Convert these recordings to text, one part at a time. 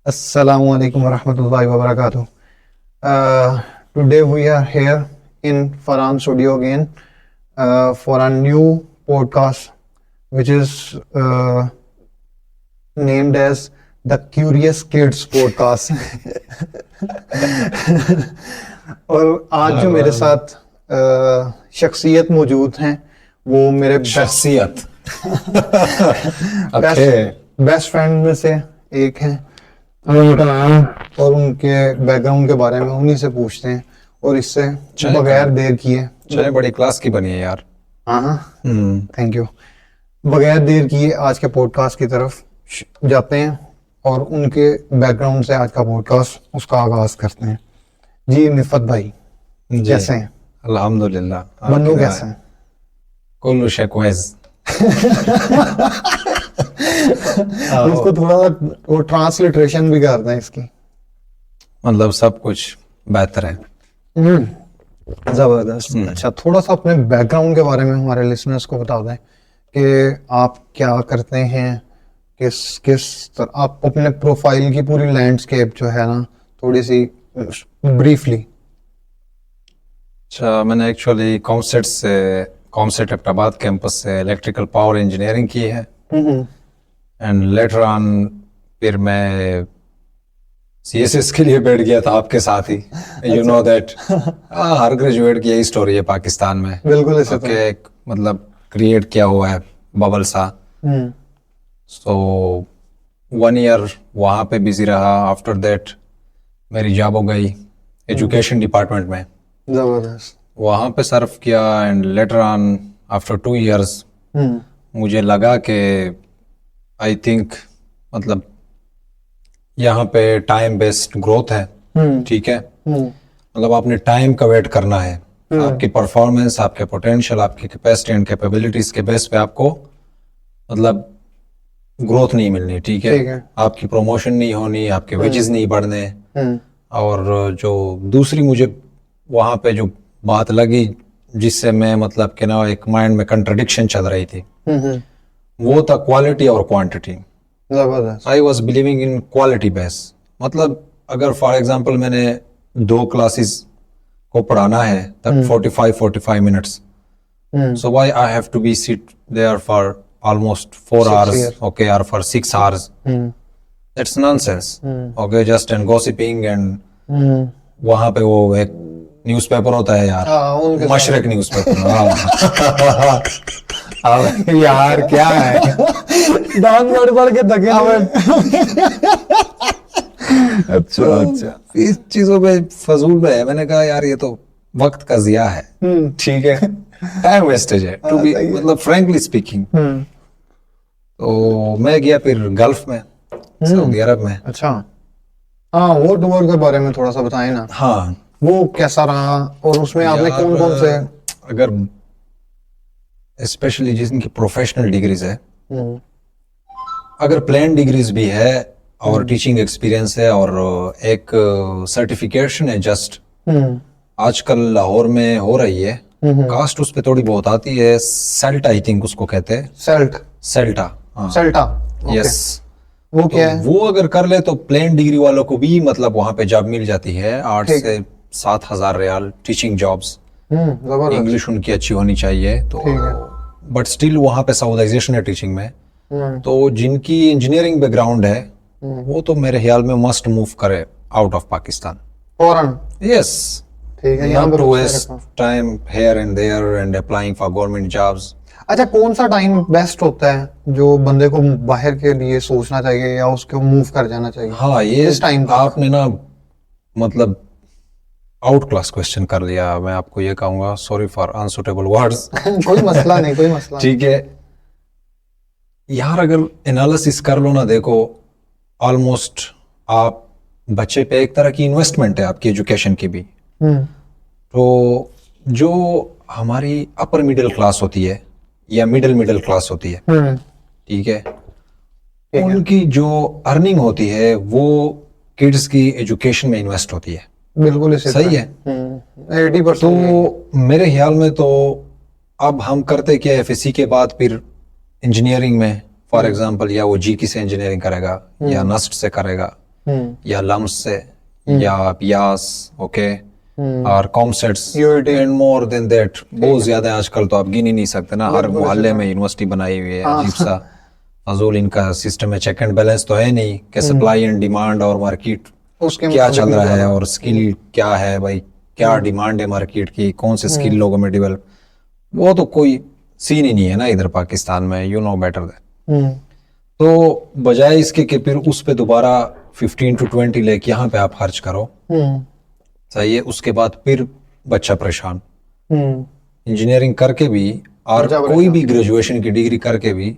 Assalamu alaikum warahmatullahi wabarakatuh. Today we are here in Farhan Studio again for a new podcast, which is named as the Curious Kids Podcast. और आज जो मेरे साथ शख्सियत मौजूद हैं वो मेरे शख्सियत बेस्ट फ्रेंड में से एक हैं। उनका नाम और उनके बैकग्राउंड के बारे में उन्हीं से पूछते हैं और इससे बगैर देर किए चाय बड़ी क्लास की बनी है यार। हाँ थैंक यू। बगैर देर किए आज के पॉडकास्ट की तरफ जाते हैं और उनके बैकग्राउंड से आज का पॉडकास्ट उसका आगाज करते हैं। जी निफत भाई कैसे हैं? अल्हम्दुलिल्लाह। मन्नू कैसे हैं? कुल्लू शेक्वेज। उसको थोड़ा वो ट्रांसलिटरेशन भी करते हैं इसकी, मतलब सब कुछ बेहतर है। जबरदस्त। अच्छा थोड़ा सा अपने बैकग्राउंड के बारे में हमारे लिसनर्स को बता दें कि आप क्या करते हैं, किस तरह आप अपने प्रोफाइल की पूरी लैंडस्केप जो है ना थोड़ी सी ब्रीफली। अच्छा मैंने एक्चुअली कॉमसेट अहमदाबाद कैंपस से इलेक्ट्रिकल पावर इंजीनियरिंग की है एंड लेटर ऑन फिर मैं सीएसएस के लिए बैठ गया था आपके साथ ही। You know that her graduate की यही स्टोरी है पाकिस्तान में। बिल्कुल ऐसे एक मतलब क्रिएट किया हुआ है बबल सा। सो 1 ईयर वहाँ पे बिजी रहा। आफ्टर दैट मेरी जॉब हो गई एजुकेशन डिपार्टमेंट में, जबरदस्त। वहाँ पे सर्व किया and later on after 2 years मुझे लगा कि आई थिंक मतलब यहाँ पे टाइम बेस्ड ग्रोथ है। ठीक है, मतलब आपने टाइम का वेट करना है। आपकी परफॉर्मेंस, आपके पोटेंशियल, आपकी कैपेसिटी एंड कैपेबिलिटीज के बेस पे आपको मतलब ग्रोथ नहीं मिलनी। ठीक है, आपकी प्रमोशन नहीं होनी, आपके वेजेस नहीं बढ़ने। और जो दूसरी मुझे वहाँ पे जो बात लगी जिससे मैं मतलब कि ना एक माइंड में कंट्रडिक्शन चल रही थी, वो था क्वालिटी और quantity. I was believing in quality base. मतलब अगर फॉर एग्जाम्पल मैंने 2 क्लासेस को पढ़ाना है तब 45 minutes, so why I have to be sit there for almost 4 hours, okay, or for 6 hours. That's nonsense. Okay, just and gossiping and वहाँ पे वो एक न्यूज़पेपर होता है यार, मशरक न्यूज़पेपर। यार क्या है डांस पढ़ के थके अच्छा इस चीजों पे फजूल में है। मैंने कहा यार ये तो वक्त का जिया है। ठीक है, टाइम वेस्टेज है टू बी मतलब फ्रैंकली स्पीकिंग। तो मैं गया फिर गल्फ में, सऊदी अरब में। अच्छा हाँ, वो टूर के बारे में थोड़ा सा बताएं ना। हाँ वो कैसा रहा और उसमें आपने कौन कौन से, अगर स्पेशली जिनकी प्रोफेशनल डिग्रीज है, अगर प्लेन डिग्रीज भी है और टीचिंग एक्सपीरियंस है और एक सर्टिफिकेशन है जस्ट आजकल लाहौर में हो रही है, कास्ट उस पे थोड़ी बहुत आती है। सेल्ट आई थिंक उसको कहते हैं, सेल्टा। यस, वो क्या है? वो अगर कर ले तो प्लेन डिग्री वालों को भी मतलब वहाँ पे जॉब मिल जाती है 8 से 7 हजार रियाल टीचिंग जॉब्स। इंग्लिश उनकी अच्छी होनी चाहिए तो, बट स्टिल वहाँ पे साउदाइजेशन है टीचिंग में। तो जिनकी इंजीनियरिंग बैकग्राउंड है वो तो मेरे ख्याल में मस्ट मूव करे आउट ऑफ पाकिस्तान फौरन। यस, ठीक है, not to waste time here and there and applying for government jobs. अच्छा कौन सा टाइम बेस्ट होता है जो बंदे को बाहर के लिए सोचना चाहिए या उसको मूव कर जाना चाहिए? हाँ, ये इस टाइम आपने ना मतलब आउट क्लास क्वेश्चन कर लिया। मैं आपको ये कहूंगा, सॉरी फॉर अनसुटेबल वर्ड्स। कोई मसला नहीं, कोई मसला। ठीक है यार, अगर एनालिसिस कर लो ना, देखो ऑलमोस्ट आप बच्चे पे एक तरह की इन्वेस्टमेंट है आपकी एजुकेशन की भी। तो जो हमारी अपर मिडिल क्लास होती है या मिडिल क्लास होती है, ठीक है, उनकी जो अर्निंग होती है वो किड्स की एजुकेशन में इन्वेस्ट होती है। बिल्कुल सही है। 80%। तो मेरे ख्याल में तो अब हम करते क्या, एफएससी के बाद फिर इंजीनियरिंग में फॉर एग्जांपल या वो जीकी से इंजीनियरिंग करेगा या नस्ट से करेगा या लम्स से या पियास, ओके, और COMSATS UAT। And more than that, बहुत ज्यादा आजकल तो आप गिन ही नहीं सकते ना, हर मोहल्ले में यूनिवर्सिटी बनाई हुई है, अजीब सा फजूल इनका सिस्टम है, चेक एंड बैलेंस तो है नहीं कि सप्लाई एंड डिमांड और मार्केट उसके क्या मुताबिक चल रहा है निकाला। और स्किल क्या है भाई, क्या डिमांड है मार्केट की, कौन से स्किल लोगों में डेवलप, वो तो कोई सीन ही नहीं है ना इधर पाकिस्तान में, यू नो बेटर दैट। तो बजाय इसके कि फिर उस पे दोबारा 15 to 20 लाख यहाँ पे आप खर्च करो, सही है, उसके बाद फिर बच्चा परेशान, इंजीनियरिंग करके भी और कोई भी ग्रेजुएशन की डिग्री करके भी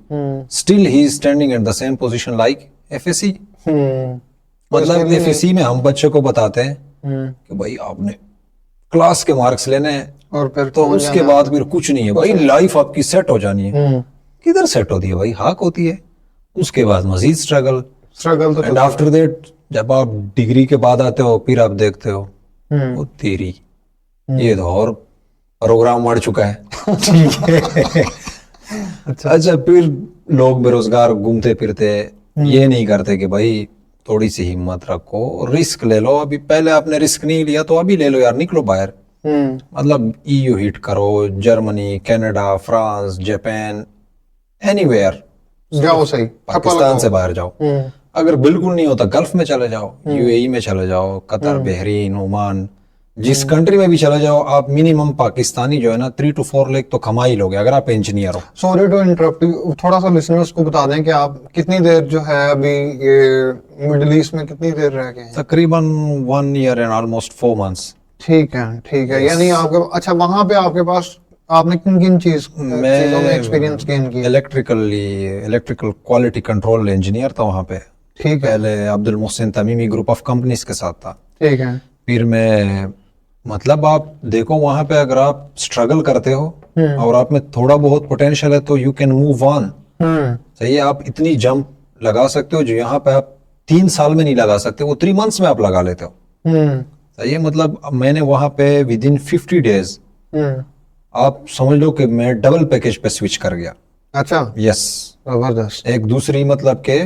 still he is standing at the same position like FSc. मतलब एफएससी में हम बच्चे को बताते हैं कि भाई आपने क्लास के मार्क्स लेने हैं और फिर तो उसके बाद फिर कुछ नहीं है भाई, लाइफ आपकी सेट हो जानी है। किधर सेट होती है भाई, हाक होती है, उसके बाद मजीद स्ट्रगल तो एंड आफ्टर दैट जब आप डिग्री के बाद आते हो फिर आप देखते हो वो तेरी ये तो और प्रोग्राम बढ़ चुका है। ठीक है। अच्छा फिर लोग बेरोजगार घूमते फिरते ये नहीं करते कि भाई थोड़ी सी हिम्मत रखो, रिस्क ले लो, अभी पहले आपने रिस्क नहीं लिया तो अभी ले लो यार, निकलो बाहर, मतलब ईयू हिट करो, Germany, Canada, France, Japan, anywhere जाओ, सही पाकिस्तान से बाहर जाओ, अगर बिल्कुल नहीं होता गल्फ में चले जाओ, यूएई में चले जाओ, कतर, बहरीन, ओमान, जिस कंट्री में भी चले जाओ आप मिनिमम पाकिस्तानी जो है ना 3 to 4 लाख तो कमा ही लोगे अगर आप इंजीनियर हो। सॉरी टू इंटरप्ट, थोड़ा सा लिसनर्स को बता दें कि आप कितनी देर जो है अभी ये मिडिल ईस्ट में कितनी देर रह गए हैं? तकरीबन 1 year and almost 4 months। ठीक है, यानी आपके, अच्छा वहां पे आपके पास आपने किन किन चीजों में एक्सपीरियंस गेन किया? इलेक्ट्रिकल क्वालिटी कंट्रोल इंजीनियर था वहां पे, ठीक है, पहले Abdul Mohsin तमीमी group of companies के साथ था। ठीक है, फिर मैं, मतलब आप देखो वहां पे अगर आप स्ट्रगल करते हो और आप में थोड़ा बहुत पोटेंशियल है तो यू कैन मूव ऑन। सही है, आप इतनी जंप लगा सकते हो जो यहाँ पे आप 3 साल में नहीं लगा सकते, वो 3 months में आप लगा लेते हो। सही है, मतलब मैंने वहां पे विद इन 50 days आप समझ लो कि मैं डबल पैकेज पे स्विच कर गया। अच्छा, यस, जबरदस्त। एक दूसरी मतलब के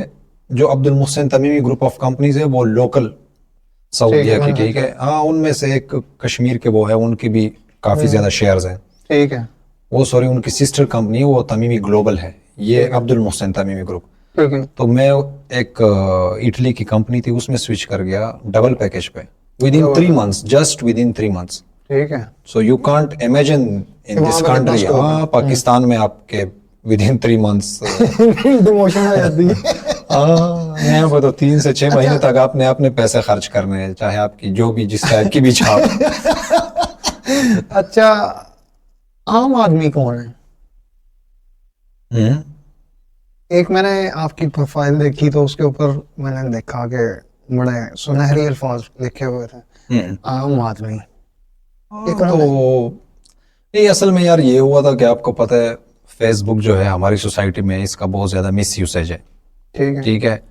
जो Abdul Mohsin तमीमी group of companies है वो लोकल सऊदीया की, ठीक है, हाँ, उनमें से एक कश्मीर के वो है, उनकी भी काफी ज्यादा शेयर्स हैं, ठीक है, वो सॉरी उनकी सिस्टर कंपनी है वो तमीमी ग्लोबल है, ये अब्दुल मोहसिन तमीमी ग्रुप। ठीक है, तो मैं एक इटली की कंपनी थी उसमें स्विच कर गया डबल पैकेज पे with in 3 months, just with in 3 months। ठीक है, so you can't imagine in this country, हाँ पाकिस्तान में आपके विद इन 3 months डिमोशन आ जाती है। यहाँ पर तो 3 से 6 महीने तक आपने अपने पैसे खर्च करने हैं, चाहे आपकी जो भी जिस टाइप की भी छाप। अच्छा, आम आदमी कौन है? एक मैंने आपकी प्रोफाइल देखी तो उसके ऊपर मैंने देखा कि बड़े सुनहरी अल्फाज लिखे हुए थे, आम आदमी। तो ये असल में यार ये हुआ था कि आपको पता है फेसबुक जो है हमारी सोसाइटी में इसका बहुत ज्यादा मिस यूसेज है। ठीक है, ठीक है,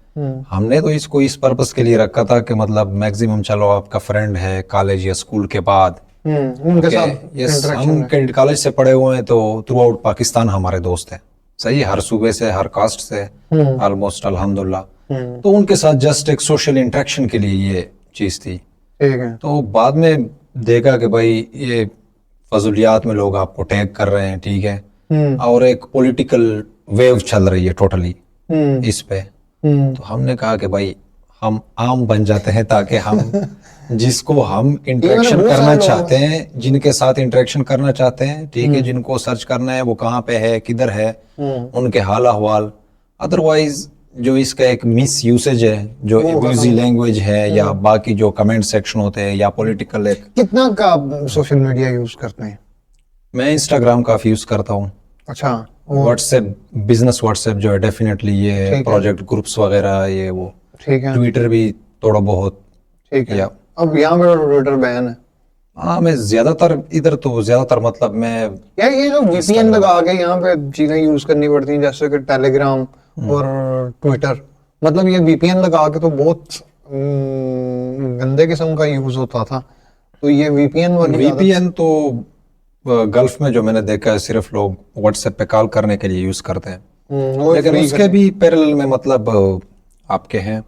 हमने तो इसको इस पर्पस के लिए रखा था कि मतलब मैक्सिमम चलो आपका फ्रेंड है कॉलेज या स्कूल के बाद, उनके साथ यस, इंटरेक्शन हम कॉलेज से पढ़े हुए हैं तो थ्रू आउट पाकिस्तान हमारे दोस्त हैं, सही, हर सूबे से, हर कास्ट से ऑलमोस्ट, अल्हम्दुलिल्लाह। तो उनके साथ जस्ट एक सोशल इंटरेक्शन के लिए ये चीज थी। ठीक है, तो बाद में देखा कि भाई ये फजूलियात में लोग आपको टैग कर रहे हैं, ठीक है, और एक पॉलिटिकल वेव चल रही है टोटली इस पे। तो हमने कहा कि भाई हम आम बन जाते हैं ताकि हम जिसको हम इंटरेक्शन करना चाहते हैं, जिनके साथ इंटरेक्शन करना चाहते हैं, ठीक है, जिनको सर्च करना है वो कहाँ पे है, किधर है, उनके हाल अहवाल, अदरवाइज जो इसका एक मिस यूसेज है, जो एब्यूजिव लैंग्वेज है या बाकी जो कमेंट सेक्शन होते हैं या पॉलिटिकल, एक कितना का सोशल मीडिया यूज करते हैं? मैं इंस्टाग्राम काफी यूज करता हूँ। अच्छा, व्हाट्सएप, बिजनेस व्हाट्सएप जो है डेफिनेटली, ये प्रोजेक्ट ग्रुप्स वगैरह ये वो, ठीक है, ट्विटर भी थोड़ा बहुत, ठीक है। अब यहाँ पे ट्विटर बैन है। हाँ, मैं ज्यादातर इधर तो ज्यादातर मतलब मैं यार ये जो वीपीएन लगा के यहाँ पे चीजें यूज करनी पड़ती हैं जैसे कि टेलीग्राम और ट्विटर, मतलब ये वीपीएन लगा के तो बहुत गंदे किस्म का यूज होता था। तो ये वीपीएन तो गल्फ में जो मैंने देखा है सिर्फ लोग व्हाट्सएप पे कॉल करने के लिए यूज करते हैं, लेकिन उसके भी पैरेलल में मतलब आपके हैं,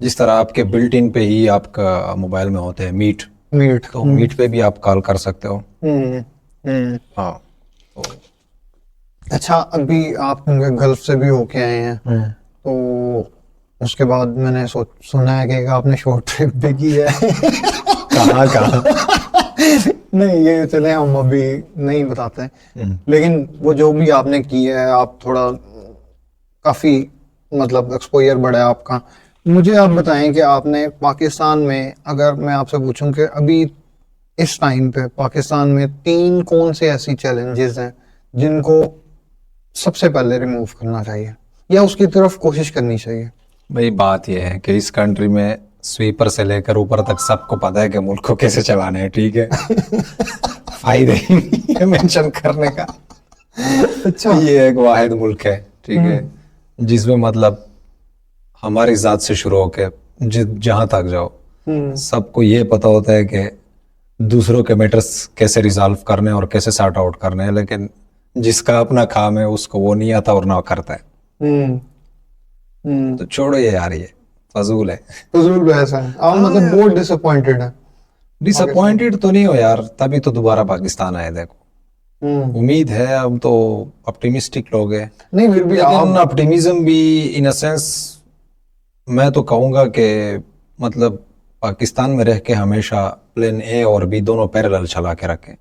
जिस तरह आपके बिल्ट इन पे ही आपका मोबाइल में होते हैं मीट, मीट। तो मीट पे भी आप कॉल कर सकते हो। हाँ। तो अच्छा, अभी आप गल्फ से भी होके आए हैं, तो उसके बाद मैंने सुना है कि आपने शॉर्ट ट्रिप भी की है। कहाँ कहाँ? नहीं, ये चले हम अभी नहीं बताते हैं, लेकिन वो जो भी आपने की है, आप थोड़ा काफी मतलब एक्सपोजर बढ़ा है आपका। मुझे आप बताएं कि आपने पाकिस्तान में, अगर मैं आपसे पूछूं कि अभी इस टाइम पे पाकिस्तान में 3 कौन से ऐसी चैलेंजेस हैं जिनको सबसे पहले रिमूव करना चाहिए या उसकी तरफ कोशिश करनी चाहिए? भाई बात यह है कि इस कंट्री में स्वीपर से लेकर ऊपर तक सबको पता है कि मुल्क को कैसे चलाना है, ठीक है। फायदे ही नहीं है मेंशन करने का। अच्छा। ये एक वाहिद मुल्क है, ठीक है, जिसमें मतलब हमारी जात से शुरू होके जहां तक जाओ, सबको ये पता होता है कि दूसरों के मैटर्स कैसे रिजॉल्व करने और कैसे सॉर्ट आउट करने हैं, लेकिन जिसका अपना काम है उसको वो नहीं आता और ना करता है। तो छोड़ो ये यार, ये फजूल है। फजूल बहस है। आप मतलब बहुत डिसअपॉइंटेड है? डिसअपॉइंटेड तो नहीं हो यार, तभी तो दोबारा पाकिस्तान आए। देखो, उम्मीद है, अब तो ऑप्टिमिस्टिक लोग हैं। नहीं, फिर भी लेकिन ऑप्टिमिज्म भी इन अ सेंस मैं तो कहूंगा कि मतलब पाकिस्तान में रह के हमेशा प्लान ए और बी दोनों पैरेलल चला के रखें।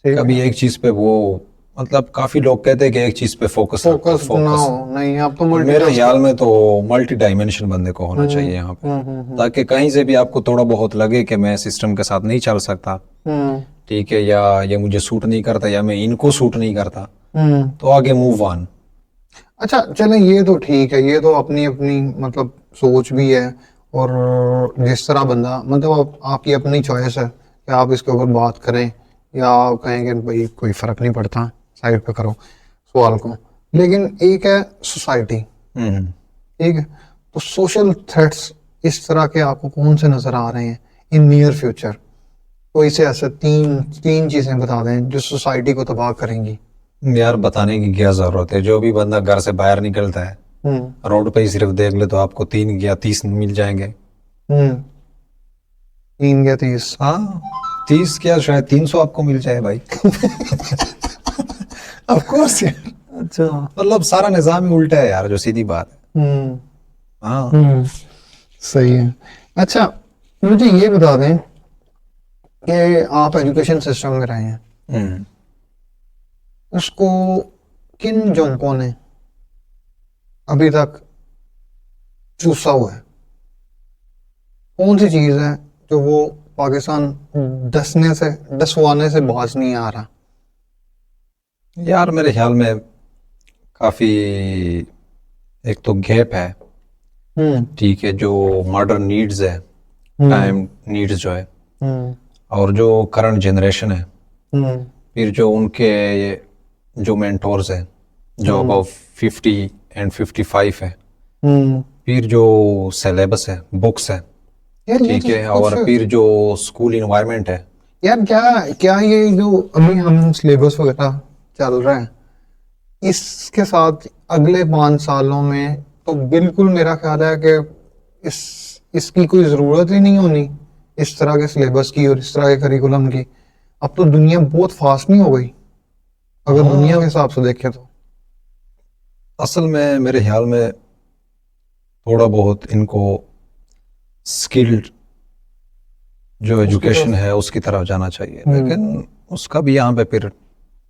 कभी एक चीज पे वो, मतलब काफी लोग कहते हैं कि एक चीज पे फोकस ना हो। नहीं, आप तो मेरे ख्याल में तो मल्टी डायमेंशन बंदे को होना चाहिए यहाँ पे, ताकि कहीं से भी आपको थोड़ा बहुत लगे कि मैं सिस्टम के साथ नहीं चल सकता, ठीक है, या ये मुझे सूट नहीं करता, या मैं इनको सूट नहीं करता, तो आगे मूव ऑन। अच्छा चलें, ये तो ठीक है, ये तो अपनी अपनी मतलब सोच भी है, और जिस तरह बंदा मतलब आपकी अपनी चॉइस है कि आप इसके ऊपर बात करें या आप कहें कि भाई कोई फर्क नहीं पड़ता, साइड पे करो सवाल को। लेकिन एक है सोसाइटी, ठीक है, तो सोशल थ्रेट्स इस तरह के आपको कौन से नजर आ रहे हैं इन नियर फ्यूचर? कोई से ऐसे तीन चीजें बता दें जो सोसाइटी को तबाह करेंगी। यार बताने की क्या जरूरत है, जो भी बंदा घर से बाहर निकलता है, रोड पे ही सिर्फ देख ले तो आपको 3 या 30 मिल जाएंगे। 3 या 30? हाँ, 30 क्या, शायद 300 आपको मिल जाए भाई। ऑफ कोर्स यार। अच्छा। मतलब सारा निजाम ही उल्टा है यार, जो सीधी बात है। हाँ। सही है। अच्छा, मुझे ये बता दें कि आप एजुकेशन सिस्टम में रहे हैं, उसको किन जोंकों ने अभी तक चूसा हुआ है? कौन सी चीज है जो वो पाकिस्तान डसवाने से बाज नहीं आ रहा? यार मेरे ख्याल में काफी एक तो गैप है, ठीक है, जो मॉडर्न नीड्स है, टाइम नीड्स जो है, और जो करंट जनरेशन है, फिर जो उनके जो मेंटोर्स हैं जो अबाउ 50 एंड 55 है, फिर जो सिलेबस है, बुक्स है, ठीक है, और फिर जो स्कूल इन्वायरमेंट है। यार क्या ये जो अभी हम सिलेबस वगैरह चल रहा है, इसके साथ अगले 5 सालों में तो बिल्कुल मेरा ख्याल है कि इसकी कोई ज़रूरत ही नहीं होनी, इस तरह के सिलेबस की और इस तरह के करिकुलम की। अब तो दुनिया बहुत फास्ट नहीं हो गई अगर दुनिया के हिसाब से देखें तो? असल में मेरे ख्याल में थोड़ा बहुत इनको स्किल्ड जो एजुकेशन है उसकी तरफ जाना चाहिए, लेकिन उसका भी यहाँ पे फिर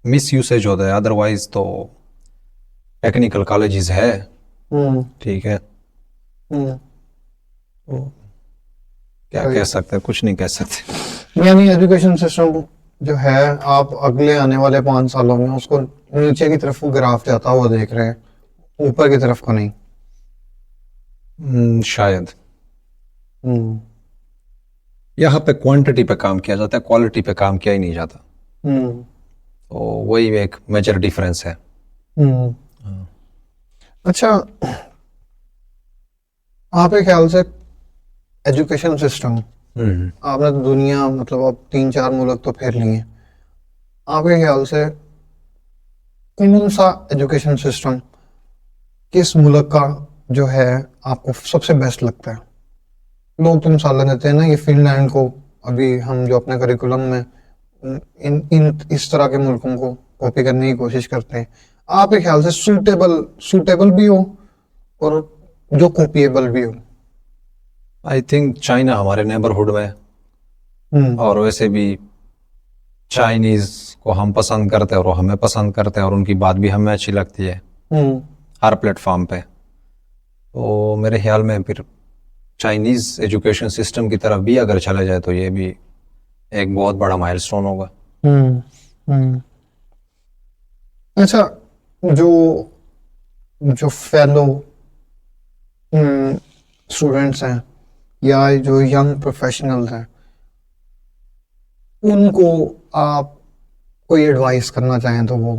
मिस यूसेज होता है। अदरवाइज तो टेक्निकल कॉलेजेस है, ठीक है, तो क्या कह सकते हैं, कुछ नहीं कह सकते। यानी एजुकेशन सिस्टम जो है, आप अगले आने वाले 5 सालों में उसको नीचे की तरफ ग्राफ जाता हुआ देख रहे हैं, ऊपर की तरफ को नहीं? शायद यहाँ पे क्वांटिटी पे काम किया जाता है, क्वालिटी पे काम किया ही नहीं जाता, तो वही एक मेजर डिफरेंस है। अच्छा, आपके ख्याल से एजुकेशन सिस्टम, आपने तो दुनिया मतलब अब 3-4 मुल्क तो फेर लिए, आपके ख्याल से कौन सा एजुकेशन सिस्टम किस मुल्क का जो है आपको सबसे बेस्ट लगता है? लोग तो मिसाल देते हैं ना, ये फिनलैंड को अभी हम जो अपने करिकुलम में इन इन इस तरह के मुल्कों को कॉपी करने की कोशिश करते हैं। आपके ख्याल से सूटेबल भी हो और जो कॉपीएबल भी हो? आई थिंक चाइना हमारे नेबरहुड में, और वैसे भी चाइनीज को हम पसंद करते हैं और वो हमें पसंद करते हैं, और उनकी बात भी हमें अच्छी लगती है हर प्लेटफॉर्म पे। तो मेरे ख्याल में फिर चाइनीज एजुकेशन सिस्टम की तरफ भी अगर चला जाए तो ये भी एक बहुत बड़ा माइलस्टोन होगा। अच्छा, जो जो फेलो स्टूडेंट्स हैं या जो यंग प्रोफेशनल्स हैं, उनको आप कोई एडवाइस करना चाहें तो वो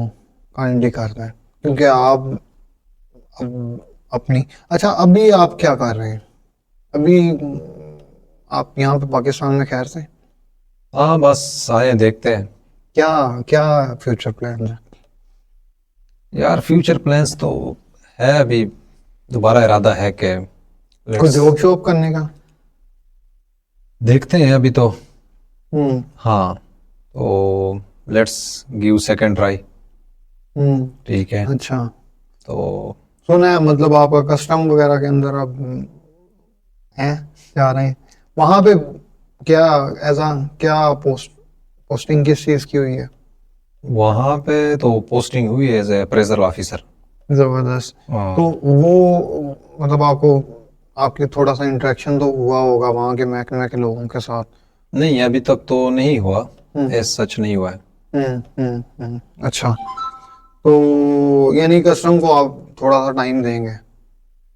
काइंडली कर दें, क्योंकि आप अपनी, अच्छा अभी आप क्या कर रहे हैं? अभी आप यहाँ पे पाकिस्तान में खैर से? हाँ, बस आए देखते हैं। क्या क्या फ्यूचर प्लान है? यार फ्यूचर प्लान्स तो है, अभी दोबारा इरादा है कि कोई जॉब शॉप करने का? देखते हैं अभी तो। हाँ, तो लेट्स गिव सेकंड ट्राई। ठीक है। अच्छा, तो सुना है मतलब आपका कस्टम वगैरह के अंदर आप हैं, जा रहे हैं वहां पे? क्या क्या पोस्टिंग किस चीज की हुई है? वहाँ पे तो पोस्टिंग हुई है एज ए अप्रेजल ऑफिसर। जबरदस्त। तो वो मतलब आपके थोड़ा सा इंटरेक्शन तो हुआ होगा वहाँ के महकमे के लोगों के साथ? नहीं, अभी तक तो नहीं हुआ, एज सच नहीं हुआ है। अच्छा, तो यानी कस्टम को आप थोड़ा सा टाइम देंगे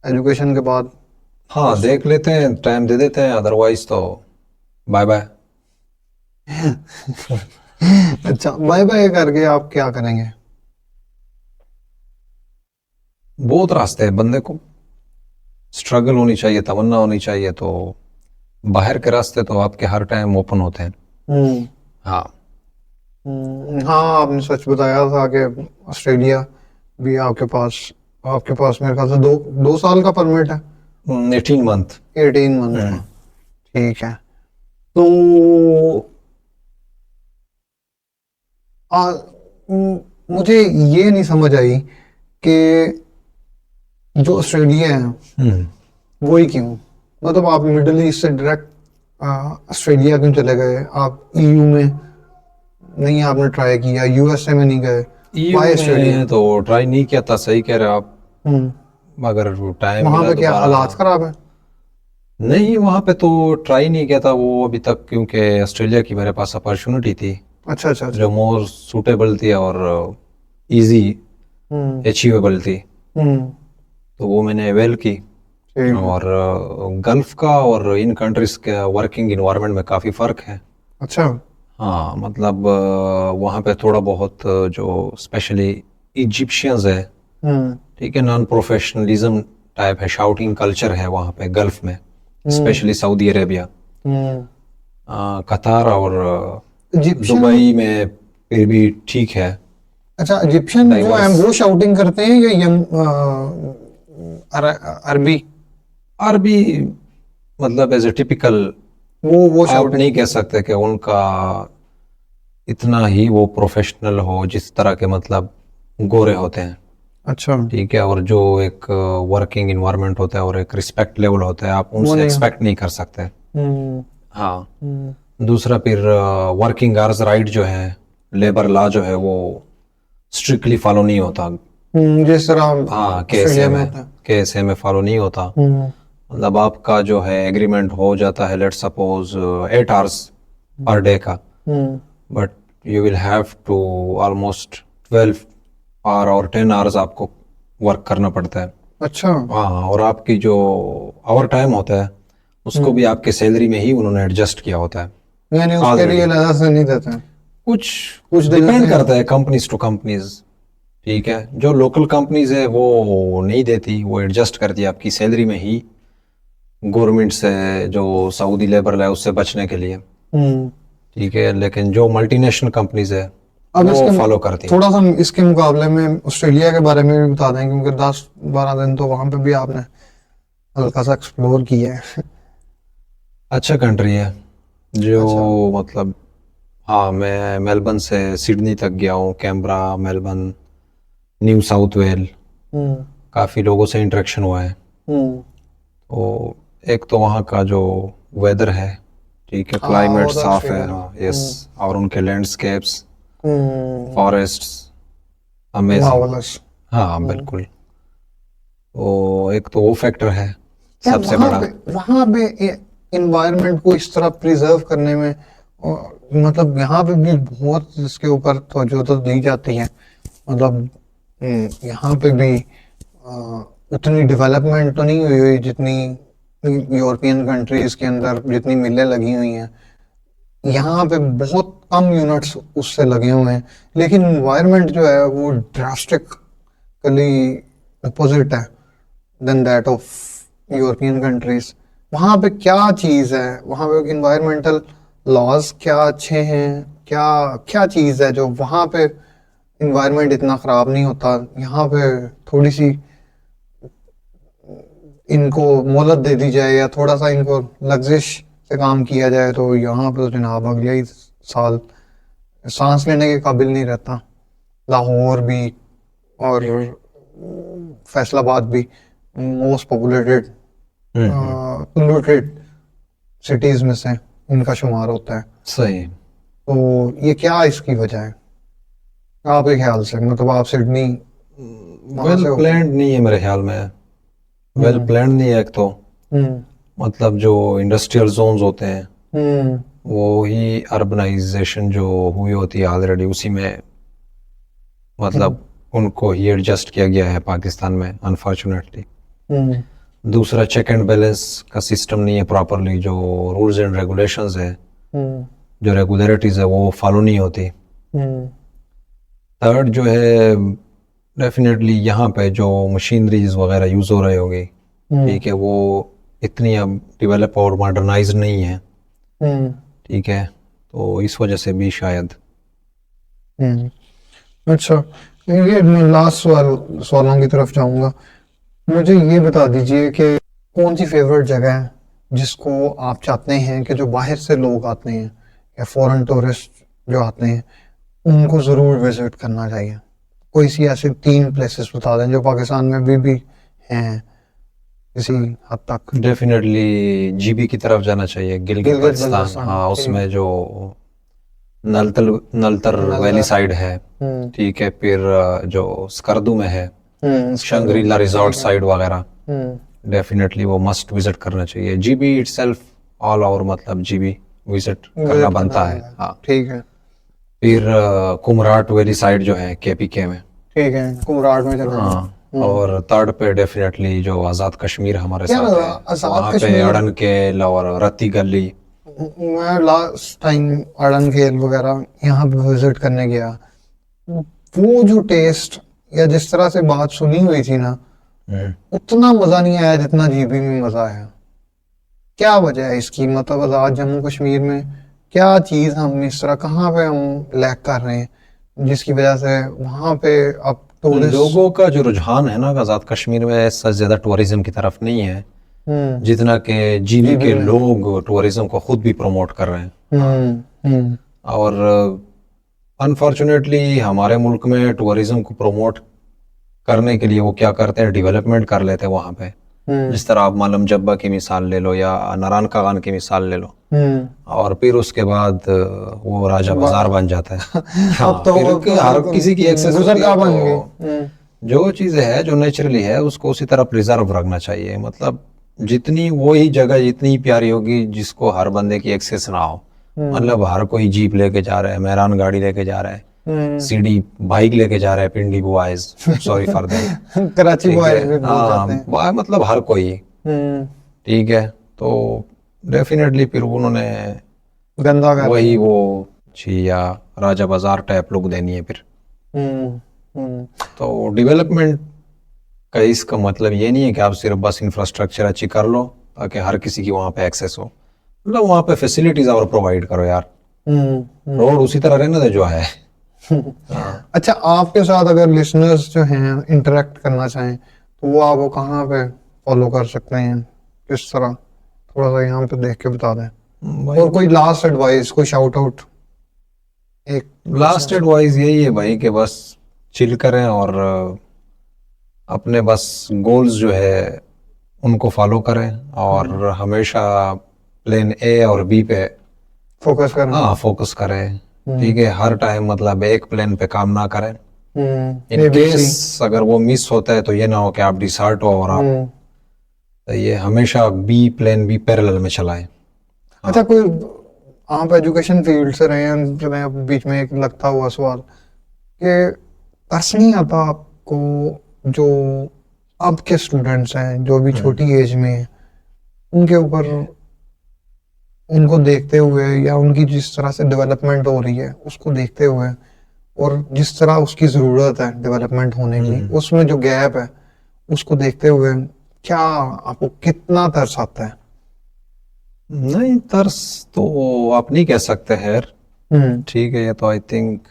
एजुकेशन के बाद? हाँ, देख लेते हैं, टाइम दे देते हैं, अदरवाइज तो बाय बाय। अच्छा, बाय बाय करके आप क्या करेंगे? बहुत रास्ते हैं, बंदे को स्ट्रगल होनी चाहिए, तमन्ना होनी चाहिए, तो बाहर के रास्ते तो आपके हर टाइम ओपन होते हैं। हाँ। हाँ, आपने सच बताया था कि ऑस्ट्रेलिया भी आपके पास मेरे ख्याल से दो साल का परमिट है। 18 मंथ। 18 मंथ। ठीक है। तो मुझे ये नहीं समझ आई कि जो ऑस्ट्रेलिया है वो ही क्यों, मतलब आप मिडिल ईस्ट से डायरेक्ट ऑस्ट्रेलिया क्यों चले गए? आप ईयू में नहीं आपने ट्राई किया? यूएसए में नहीं गए? वाई ऑस्ट्रेलिया तो ट्राई नहीं किया था, सही कह रहे हो आप। अगर टाइम वहां पे क्या हालात खराब है? नहीं, वहां पे तो ट्राई नहीं किया था वो अभी तक, क्योंकि ऑस्ट्रेलिया की मेरे पास अपॉर्चुनिटी थी। अच्छा, जो मोर सूटेबल थी और इजी अचीवेबल थी, तो वो मैंने अवेल की। और गल्फ का और इन कंट्रीज के वर्किंग इन्वायरमेंट में काफ़ी फ़र्क है। अच्छा। हाँ, मतलब वहाँ पे थोड़ा बहुत जो स्पेशली इजिप्शियंस है, ठीक है, नॉन प्रोफेशनलिज्म टाइप है, शाउटिंग कल्चर है वहाँ पे गल्फ में, स्पेशली सऊदी अरेबिया, कतार और दुबई में फिर भी ठीक है। अच्छा, इजिप्शियन जो है वो शाउटिंग करते हैं या अरबी मतलब एज ए टिपिकल वो आप नहीं कह सकते कि उनका इतना ही वो प्रोफेशनल हो जिस तरह के मतलब गोरे होते हैं। अच्छा, ठीक है, और जो एक वर्किंग इन्वायरमेंट होता है और एक रिस्पेक्ट लेवल होता है, आप उनसे एक्सपेक्ट नहीं कर सकते। हाँ। दूसरा फिर वर्किंग आवर्स राइट जो है, लेबर लॉ जो है वो स्ट्रिक्टली फॉलो नहीं होता जिस तरह हाँ केएसए में फॉलो नहीं होता। मतलब आपका जो है एग्रीमेंट हो जाता है, let's suppose 8 hours per day का, but you will have to almost 12 hour और 10 आवर्स आपको वर्क करना पड़ता है। अच्छा। हाँ, और आपकी जो आवर टाइम होता है उसको भी आपके सैलरी में ही उन्होंने एडजस्ट किया होता है, यानी उसके लिए अलग से नहीं देते? कुछ डिपेंड करता है कंपनीज टू कंपनीज। ठीक है, जो लोकल कंपनीज है वो नहीं देती, वो एडजस्ट करती है आपकी सैलरी में ही, गवर्नमेंट से जो सऊदी लेबर है उससे बचने के लिए। ठीक है, लेकिन जो मल्टीनेशनल कंपनीज है वो फॉलो करती है। थोड़ा सा इसके मुकाबले में ऑस्ट्रेलिया के बारे में भी बता दें, क्योंकि 10-12 दिन तो वहां पे भी आपने हल्का सा एक्सप्लोर किया है। अच्छा कंट्री है जो मतलब हाँ, मैं मेलबर्न से सिडनी तक गया हूँ, कैम्ब्रा, मेलबर्न, न्यू साउथ वेल, काफ़ी लोगों से इंटरेक्शन हुआ है। तो एक तो वहाँ का जो वेदर है, ठीक है, हाँ क्लाइमेट वो तो साफ है, ऑस्ट्रेलिया हाँ यस, और उनके लैंडस्केप्स, फॉरेस्ट्स, अमेजिंग। मार्वलस। हाँ बिल्कुल। तो एक तो वो फैक्टर है क्या सबसे बड़ा। वहां पे इन्वायरमेंट को इस तरह प्रिजर्व करने में मतलब यहाँ पे भी बहुत इसके ऊपर तवज्जो तो दी जाती है। मतलब यहाँ पे भी उतनी डेवलपमेंट तो नहीं हुई हुई जितनी यूरोपियन कंट्रीज के अंदर जितनी मिलें लगी हुई हैं। यहाँ पे बहुत कम यूनिट्स उससे लगे हुए हैं, लेकिन इन्वायरमेंट जो है वो ड्रास्टिकली अपोजिट है than that of European countries. वहाँ पे क्या चीज़ है, वहाँ पे इन्वायरमेंटल लॉज क्या अच्छे हैं, क्या क्या चीज़ है जो वहाँ पे इन्वायरमेंट इतना ख़राब नहीं होता। यहाँ पे थोड़ी सी इनको मोहलत दे दी जाए या थोड़ा सा इनको लग्जिश से काम किया जाए तो यहाँ पे तो जनाब अगले ही साल सांस लेने के काबिल नहीं रहता। लाहौर भी और फैसलाबाद भी मोस्ट पॉपुलेटेड पोल्यूटेड सिटीज में से इनका शुमार होता है। सही। तो ये क्या इसकी वजह है आपके ख्याल से? मतलब आप सिडनी वहाँ से वेल हो? प्लान्ड नहीं है मेरे ख्याल में, वेल प्लान्ड नहीं है एक तो, मतलब जो इंडस्ट्रियल जोन्स होते हैं वो ही अर्बनाइजेशन जो हुई होती है ऑलरेडी, उसी में मतलब उनको ही एडजस्ट किया गया है पाकिस्तान में अनफॉर्चुनेटली। दूसरा, चेक एंड बैलेंस का सिस्टम नहीं है प्रॉपरली, जो रूल्स एंड रेगुलेशंस है, जो रेगुलरिटीज है वो फॉलो नहीं होती। थर्ड जो है, डेफिनेटली यहाँ पे जो मशीनरीज वगैरह यूज़ हो रही होगी, ठीक है, वो इतनी अब डेवलप और मॉडर्नाइज नहीं है, ठीक है, तो इस वजह से भी शायद। अच्छा, ये मैं लास्ट सवालों की तरफ जाऊंगा। मुझे ये बता दीजिए कि कौन सी फेवरेट जगह है जिसको आप चाहते हैं कि जो बाहर से लोग आते हैं या फॉरेन टूरिस्ट जो आते हैं उनको ज़रूर विजिट करना चाहिए? कोई सी ऐसे 3 प्लेसेस बता दें जो पाकिस्तान में भी हैं किसी हद तक। डेफिनेटली जीबी की तरफ जाना चाहिए, गिलगित गिलगित बल्तिस्तान, बल्तिस्तान, हाँ, ठीक। उसमें जो नलतर नलतर वैली नलतर। साइड है, ठीक है, फिर जो स्कर्दू में है, इसका शंग्रीला रिजॉर्ट ठीक है। साइड वगैरह, डेफिनेटली वो मस्ट विजिट करना चाहिए। जीबी इटसेल्फ ऑल ओवर, मतलब जीबी विजिट करना विजिट बनता करना है, है, हाँ। ठीक है। फिर कुमराट वैली साइड जो है केपीके में, ठीक है, कुमराट में चलना है। हाँ। और थर्ड पे डेफिनेटली जो आज़ाद कश्मीर हमारे क्या साथ है, आज़ाद वहाँ पे कश्मीर? अड़न केल और रत्ती गली। मैं लास्ट टाइम अड़न खेल वगैरह यहाँ पे विजिट करने गया, वो जो टेस्ट या जिस तरह से बात सुनी हुई थी ना, उतना मजा नहीं आया जितना जीबी में मजा आया। क्या वजह है इसकी? मतलब आजाद जम्मू कश्मीर में क्या चीज हम इस तरह कहाँ पे हम लैग कर रहे हैं जिसकी वजह से वहां पे अब टूरिस्ट। लोगों का जो रुझान है ना आज़ाद कश्मीर में ऐसा ज़्यादा टूरिज्म की तरफ नहीं है जितना कि जीबी के लोग टूरिज्म को खुद भी प्रमोट कर रहे हैं। और अनफॉर्चुनेटली हमारे मुल्क में टूरिज्म को प्रमोट करने के लिए वो क्या करते हैं, डेवलपमेंट कर लेते हैं वहाँ पे। जिस तरह आप मालम जब्बा की मिसाल ले लो या नारायण कागान की मिसाल ले लो, और फिर उसके बाद वो राजा बाजार बन जाता है। हाँ, अब तो फिर हर किसी की एक्सेस होती है, गुजरगाह बन तो गई। जो चीज़ है जो नेचुरली है उसको उसी तरह प्रिजर्व रखना चाहिए। मतलब जितनी वही जगह जितनी प्यारी होगी जिसको हर बंदे की एक्सेस ना हो, मतलब हर कोई जीप लेके जा रहा है, मेहरान गाड़ी लेके जा रहा है, सीडी बाइक लेके जा रहा है, Pindi boys, sorry for that, Karachi boys भी बोल जाते हैं। हाँ, मतलब हर कोई, ठीक है, तो डेफिनेटली फिर उन्होंने गंदा कर वही वो छी या राजा बाजार टाइप लुक देनी है फिर। तो डेवलपमेंट का इसका मतलब ये नहीं है कि आप सिर्फ बस इंफ्रास्ट्रक्चर अच्छी कर लो ताकि हर किसी की वहाँ पे एक्सेस हो, मतलब वहाँ पे फैसिलिटीज और प्रोवाइड करो यार, रोड उसी तरह रहने दे जो है। अच्छा, आपके साथ अगर लिसनर्स जो हैं इंटरेक्ट करना चाहें तो वो आपको कहाँ पे फॉलो कर सकते हैं, किस तरह थोड़ा सा यहाँ पे देख के बता दें। भाई और कोई लास्ट एडवाइस, कोई शाउट आउट एक लास्ट एडवाइस यही है भाई कि बस चिल करें और अपने बस गोल्स जो है उनको फॉलो करें और हमेशा प्लान ए और बी पे फोकस करना। हाँ फोकस करें। ठीक है, हर टाइम मतलब एक प्लान पे काम ना करें। इन ये भी सही। केस अगर वो मिस होता है तो ये ना हो कि आप डिसहार्ट हो और आप तो ये हमेशा प्लान बी पैरेलल में चलाएं। अच्छा, कोई आप एजुकेशन फील्ड से रहे हैं, जो मैं बीच में एक लगता हुआ सवाल कि तरस नहीं आता आपको, जो अब के स्टूडेंट्स हैं जो भी छोटी एज में हैं, उनके ऊपर, उनको देखते हुए या उनकी जिस तरह से डेवलपमेंट हो रही है उसको देखते हुए और जिस तरह उसकी ज़रूरत है डेवलपमेंट होने की, उसमें जो गैप है उसको देखते हुए क्या आपको कितना तरस आता है? नहीं, तरस तो आप नहीं कह सकते है। ठीक है, ये तो आई थिंक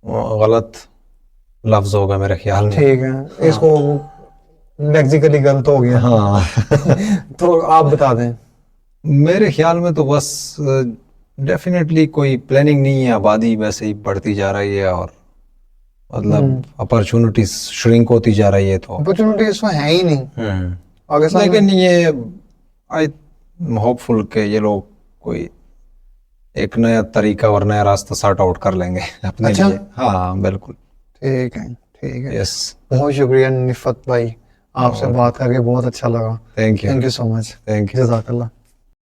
गलत लफ्ज होगा मेरे ख्याल में। ठीक है, इसको लेक्सिकली गलत हो गया। हाँ तो आप बता दें। मेरे ख्याल में तो बस डेफिनेटली कोई प्लानिंग नहीं है, आबादी वैसे ही बढ़ती जा रही है और मतलब अपॉर्चुनिटीज श्रिंक होती जा रही है, तो अपॉर्चुनिटी इसमें है ही नहीं आगे सामने। लेकिन ये आई होपफुल के ये लोग कोई एक नया तरीका और नया रास्ता सॉर्ट आउट कर लेंगे अपने अच्छा। लिए। हाँ बिल्कुल। ठीक है, ठीक है। यस, बहुत शुक्रिया निफत भाई, आपसे बात करके बहुत अच्छा लगा। Thank you, thank you so much. Thank you. जज़ाकल्लाह।